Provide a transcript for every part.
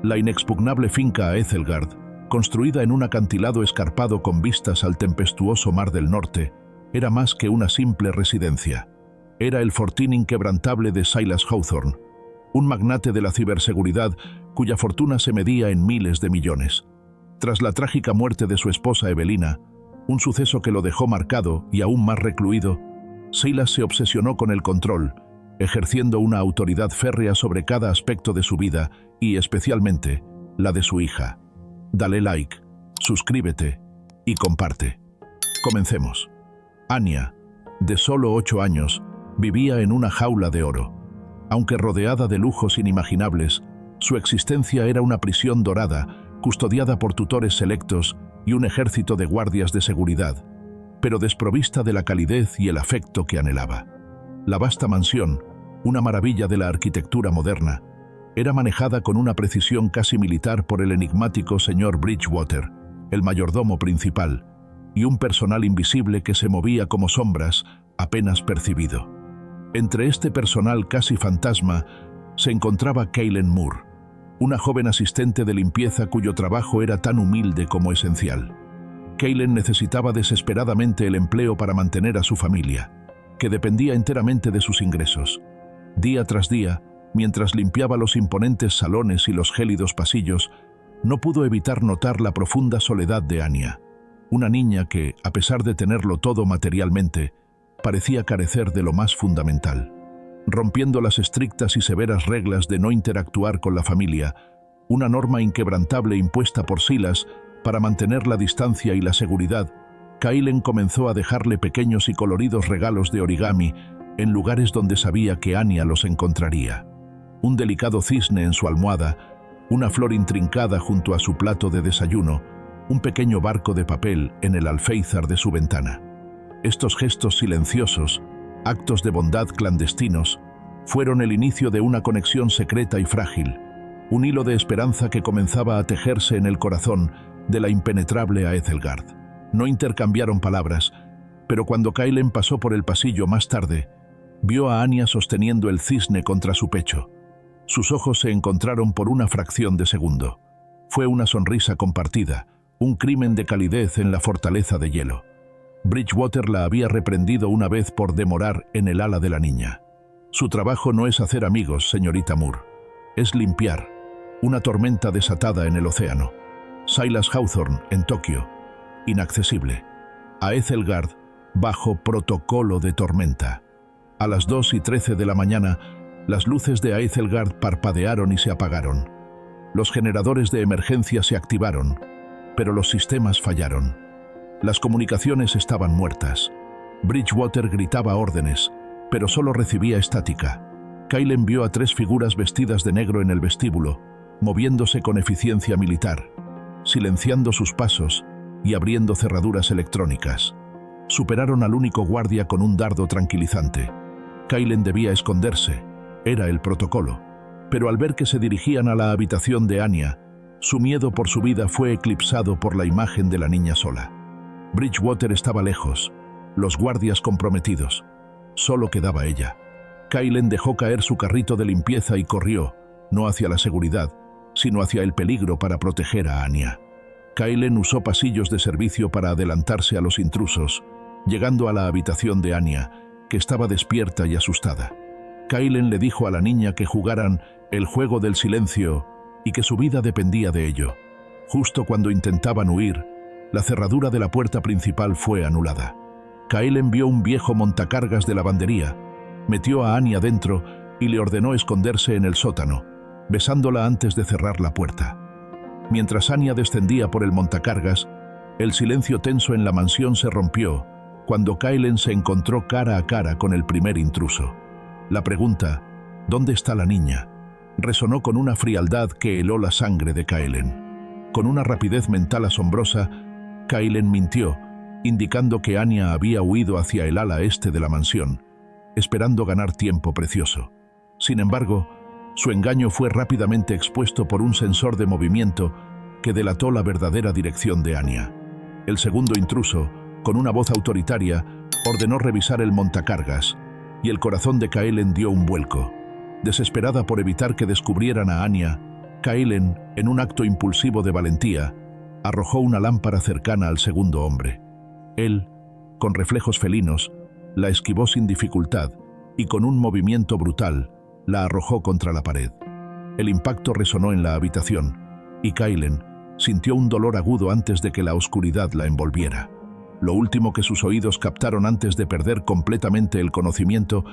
La inexpugnable finca Aethelgard, construida en un acantilado escarpado con vistas al tempestuoso Mar del Norte, era más que una simple residencia. Era el fortín inquebrantable de Silas Hawthorne, un magnate de la ciberseguridad cuya fortuna se medía en miles de millones. Tras la trágica muerte de su esposa Evelina, un suceso que lo dejó marcado y aún más recluido, Silas se obsesionó con el control, ejerciendo una autoridad férrea sobre cada aspecto de su vida y, especialmente, la de su hija. Dale like, suscríbete y comparte. Comencemos. Anya, de solo 8 años, vivía en una jaula de oro. Aunque rodeada de lujos inimaginables, su existencia era una prisión dorada, custodiada por tutores selectos y un ejército de guardias de seguridad, pero desprovista de la calidez y el afecto que anhelaba. La vasta mansión, una maravilla de la arquitectura moderna, era manejada con una precisión casi militar por el enigmático señor Bridgewater, el mayordomo principal, y un personal invisible que se movía como sombras, apenas percibido. Entre este personal casi fantasma se encontraba Caitlin Moore, una joven asistente de limpieza cuyo trabajo era tan humilde como esencial. Caitlin necesitaba desesperadamente el empleo para mantener a su familia, que dependía enteramente de sus ingresos. Día tras día, mientras limpiaba los imponentes salones y los gélidos pasillos, no pudo evitar notar la profunda soledad de Anya, una niña que, a pesar de tenerlo todo materialmente, parecía carecer de lo más fundamental. Rompiendo las estrictas y severas reglas de no interactuar con la familia, una norma inquebrantable impuesta por Silas para mantener la distancia y la seguridad, Caitlin comenzó a dejarle pequeños y coloridos regalos de origami en lugares donde sabía que Anya los encontraría. Un delicado cisne en su almohada, una flor intrincada junto a su plato de desayuno, un pequeño barco de papel en el alféizar de su ventana. Estos gestos silenciosos, actos de bondad clandestinos, fueron el inicio de una conexión secreta y frágil, un hilo de esperanza que comenzaba a tejerse en el corazón de la impenetrable Aethelgard. No intercambiaron palabras, pero cuando Caitlin pasó por el pasillo más tarde, vio a Anya sosteniendo el cisne contra su pecho. Sus ojos se encontraron por una fracción de segundo. Fue una sonrisa compartida, un crimen de calidez en la fortaleza de hielo. Bridgewater la había reprendido una vez por demorar en el ala de la niña. Su trabajo no es hacer amigos, señorita Moore. Es limpiar. Una tormenta desatada en el océano. Silas Hawthorne, en Tokio. Inaccesible. Aethelgard, bajo protocolo de tormenta. A las 2:13 de la mañana, las luces de Aethelgard parpadearon y se apagaron. Los generadores de emergencia se activaron, pero los sistemas fallaron. Las comunicaciones estaban muertas. Bridgewater gritaba órdenes, pero solo recibía estática. Caitlin vio a 3 figuras vestidas de negro en el vestíbulo, moviéndose con eficiencia militar, silenciando sus pasos y abriendo cerraduras electrónicas. Superaron al único guardia con un dardo tranquilizante. Caitlin debía esconderse, era el protocolo, pero al ver que se dirigían a la habitación de Anya, su miedo por su vida fue eclipsado por la imagen de la niña sola. Bridgewater estaba lejos, los guardias comprometidos. Solo quedaba ella. Caitlin dejó caer su carrito de limpieza y corrió, no hacia la seguridad, sino hacia el peligro para proteger a Anya. Caitlin usó pasillos de servicio para adelantarse a los intrusos, llegando a la habitación de Anya, que estaba despierta y asustada. Caitlin le dijo a la niña que jugaran el juego del silencio y que su vida dependía de ello. Justo cuando intentaban huir, la cerradura de la puerta principal fue anulada. Caitlin vio un viejo montacargas de lavandería, metió a Anya dentro y le ordenó esconderse en el sótano, besándola antes de cerrar la puerta. Mientras Anya descendía por el montacargas, el silencio tenso en la mansión se rompió cuando Caitlin se encontró cara a cara con el primer intruso. La pregunta, ¿dónde está la niña?, resonó con una frialdad que heló la sangre de Caitlin. Con una rapidez mental asombrosa, Caitlin mintió, indicando que Anya había huido hacia el ala este de la mansión, esperando ganar tiempo precioso. Sin embargo, su engaño fue rápidamente expuesto por un sensor de movimiento que delató la verdadera dirección de Anya. El segundo intruso, con una voz autoritaria, ordenó revisar el montacargas, y el corazón de Caitlin dio un vuelco. Desesperada por evitar que descubrieran a Anya, Kaylen, en un acto impulsivo de valentía, arrojó una lámpara cercana al segundo hombre. Él, con reflejos felinos, la esquivó sin dificultad y con un movimiento brutal la arrojó contra la pared. El impacto resonó en la habitación y Kaylen sintió un dolor agudo antes de que la oscuridad la envolviera. Lo último que sus oídos captaron antes de perder completamente el conocimiento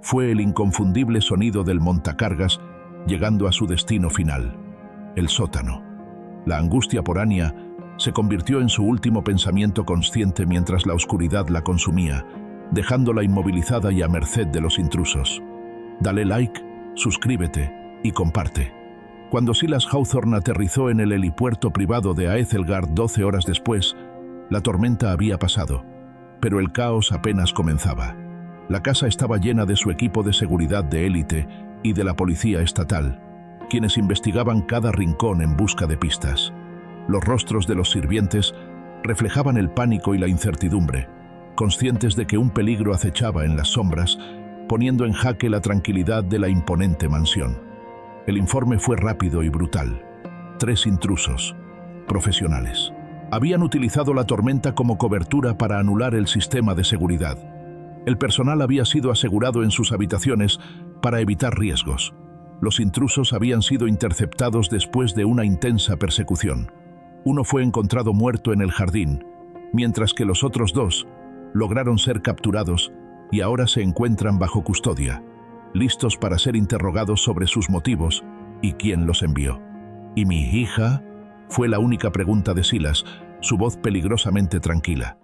fue el inconfundible sonido del montacargas llegando a su destino final, el sótano. La angustia por Anya se convirtió en su último pensamiento consciente mientras la oscuridad la consumía, dejándola inmovilizada y a merced de los intrusos. Dale like, suscríbete y comparte. Cuando Silas Hawthorne aterrizó en el helipuerto privado de Aethelgard 12 horas después, la tormenta había pasado, pero el caos apenas comenzaba. La casa estaba llena de su equipo de seguridad de élite y de la policía estatal, quienes investigaban cada rincón en busca de pistas. Los rostros de los sirvientes reflejaban el pánico y la incertidumbre, conscientes de que un peligro acechaba en las sombras, poniendo en jaque la tranquilidad de la imponente mansión. El informe fue rápido y brutal. 3 intrusos, profesionales, habían utilizado la tormenta como cobertura para anular el sistema de seguridad. El personal había sido asegurado en sus habitaciones para evitar riesgos. Los intrusos habían sido interceptados después de una intensa persecución. Uno fue encontrado muerto en el jardín, mientras que los otros 2 lograron ser capturados y ahora se encuentran bajo custodia, listos para ser interrogados sobre sus motivos y quién los envió. ¿Y mi hija? Fue la única pregunta de Silas, su voz peligrosamente tranquila.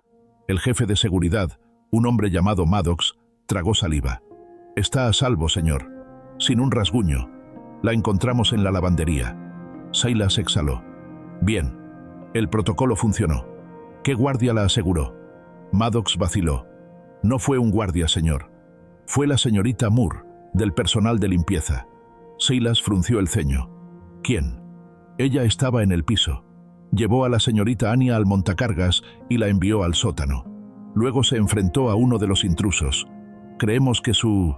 El jefe de seguridad, un hombre llamado Maddox, tragó saliva. Está a salvo, señor. Sin un rasguño. La encontramos en la lavandería. Silas exhaló. Bien. El protocolo funcionó. ¿Qué guardia la aseguró? Maddox vaciló. No fue un guardia, señor. Fue la señorita Moore, del personal de limpieza. Silas frunció el ceño. ¿Quién? Ella estaba en el piso. Llevó a la señorita Anya al montacargas y la envió al sótano. Luego se enfrentó a uno de los intrusos. Creemos que su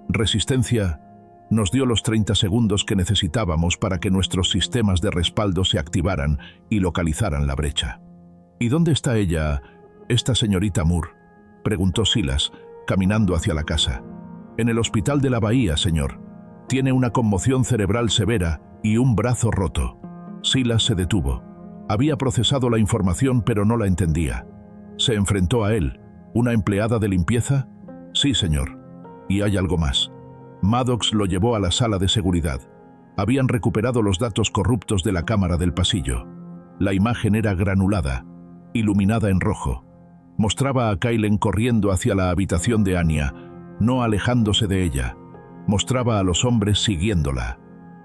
resistencia nos dio los 30 segundos que necesitábamos para que nuestros sistemas de respaldo se activaran y localizaran la brecha. ¿Y dónde está ella, esta señorita Moore?, preguntó Silas, caminando hacia la casa. En el hospital de la bahía, señor. Tiene una conmoción cerebral severa y un brazo roto. Silas se detuvo. Había procesado la información, pero no la entendía. ¿Se enfrentó a él, una empleada de limpieza? Sí, señor. ¿Y hay algo más? Maddox lo llevó a la sala de seguridad. Habían recuperado los datos corruptos de la cámara del pasillo. La imagen era granulada, iluminada en rojo. Mostraba a Kaylen corriendo hacia la habitación de Anya, no alejándose de ella. Mostraba a los hombres siguiéndola.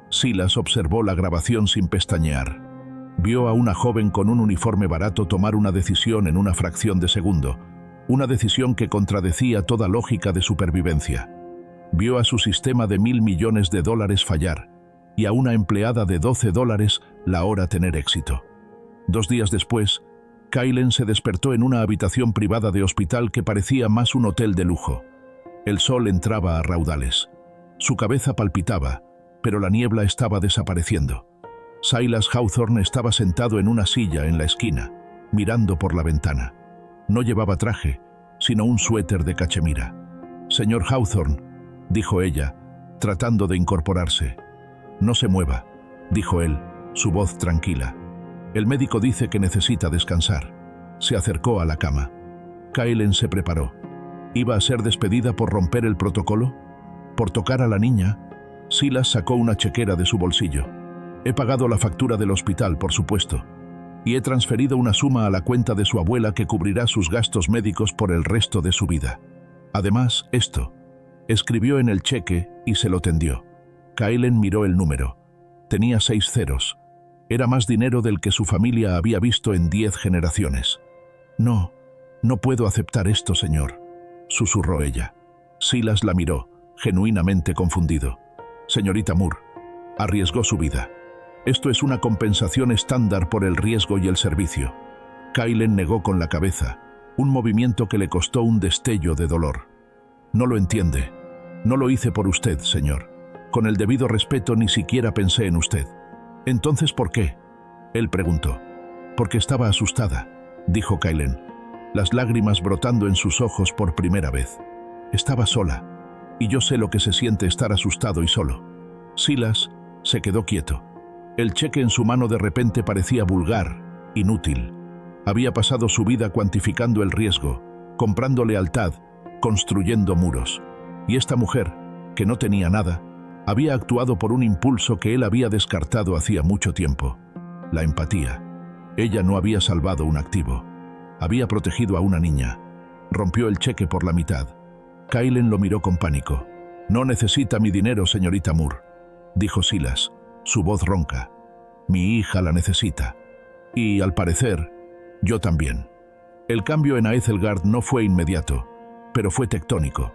Silas observó la grabación sin pestañear. Vio a una joven con un uniforme barato tomar una decisión en una fracción de segundo, una decisión que contradecía toda lógica de supervivencia. Vio a su sistema de $1.000 millones fallar y a una empleada de $12 la hora tener éxito. 2 días después, Kaylen se despertó en una habitación privada de hospital que parecía más un hotel de lujo. El sol entraba a raudales. Su cabeza palpitaba, pero la niebla estaba desapareciendo. Silas Hawthorne estaba sentado en una silla en la esquina, mirando por la ventana. No llevaba traje, sino un suéter de cachemira. «Señor Hawthorne», dijo ella, tratando de incorporarse. «No se mueva», dijo él, su voz tranquila. «El médico dice que necesita descansar». Se acercó a la cama. Kaylen se preparó. ¿Iba a ser despedida por romper el protocolo? ¿Por tocar a la niña? Silas sacó una chequera de su bolsillo. «He pagado la factura del hospital, por supuesto, y he transferido una suma a la cuenta de su abuela que cubrirá sus gastos médicos por el resto de su vida. Además, esto». Escribió en el cheque y se lo tendió. Kaylen miró el número. Tenía 6 ceros. Era más dinero del que su familia había visto en 10 generaciones. «No, no puedo aceptar esto, señor», susurró ella. Silas la miró, genuinamente confundido. «Señorita Moore», arriesgó su vida. «Esto es una compensación estándar por el riesgo y el servicio». Kaylen negó con la cabeza, un movimiento que le costó un destello de dolor. «No lo entiende. No lo hice por usted, señor. Con el debido respeto, ni siquiera pensé en usted. «¿Entonces por qué?», él preguntó. «Porque estaba asustada», dijo Kaylen, las lágrimas brotando en sus ojos por primera vez. «Estaba sola, y yo sé lo que se siente estar asustado y solo». Silas se quedó quieto. El cheque en su mano de repente parecía vulgar, inútil. Había pasado su vida cuantificando el riesgo, comprando lealtad, construyendo muros. Y esta mujer, que no tenía nada, había actuado por un impulso que él había descartado hacía mucho tiempo: la empatía. Ella no había salvado un activo. Había protegido a una niña. Rompió el cheque por la mitad. Kaylen lo miró con pánico. «No necesita mi dinero, señorita Moore», dijo Silas, su voz ronca. «Mi hija la necesita. Y, al parecer, yo también». El cambio en Aethelgard no fue inmediato, pero fue tectónico.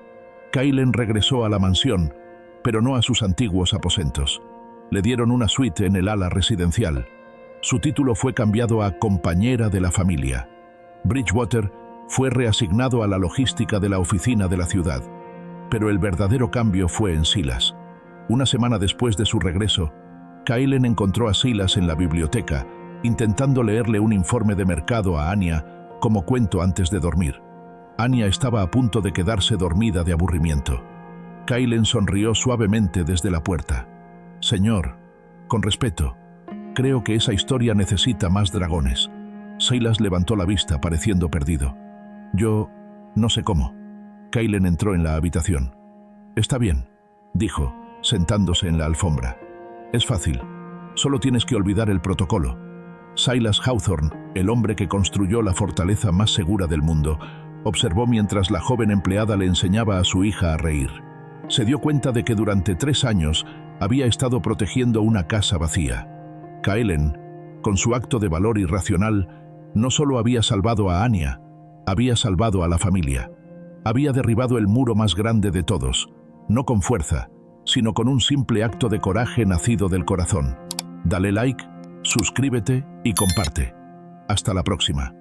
Kaylen regresó a la mansión, pero no a sus antiguos aposentos. Le dieron una suite en el ala residencial. Su título fue cambiado a compañera de la familia. Bridgewater fue reasignado a la logística de la oficina de la ciudad. Pero el verdadero cambio fue en Silas. Una semana después de su regreso, Kaylen encontró a Silas en la biblioteca, intentando leerle un informe de mercado a Anya como cuento antes de dormir. Anya estaba a punto de quedarse dormida de aburrimiento. Kaylen sonrió suavemente desde la puerta. «Señor, con respeto, creo que esa historia necesita más dragones». Silas levantó la vista, pareciendo perdido. «Yo no sé cómo». Kaylen entró en la habitación. «Está bien», dijo, sentándose en la alfombra. «Es fácil. Solo tienes que olvidar el protocolo». Silas Hawthorne, el hombre que construyó la fortaleza más segura del mundo, observó mientras la joven empleada le enseñaba a su hija a reír. Se dio cuenta de que durante 3 años había estado protegiendo una casa vacía. Kaylen, con su acto de valor irracional, no solo había salvado a Anya, había salvado a la familia. Había derribado el muro más grande de todos, no con fuerza, sino con un simple acto de coraje nacido del corazón. Dale like, suscríbete y comparte. Hasta la próxima.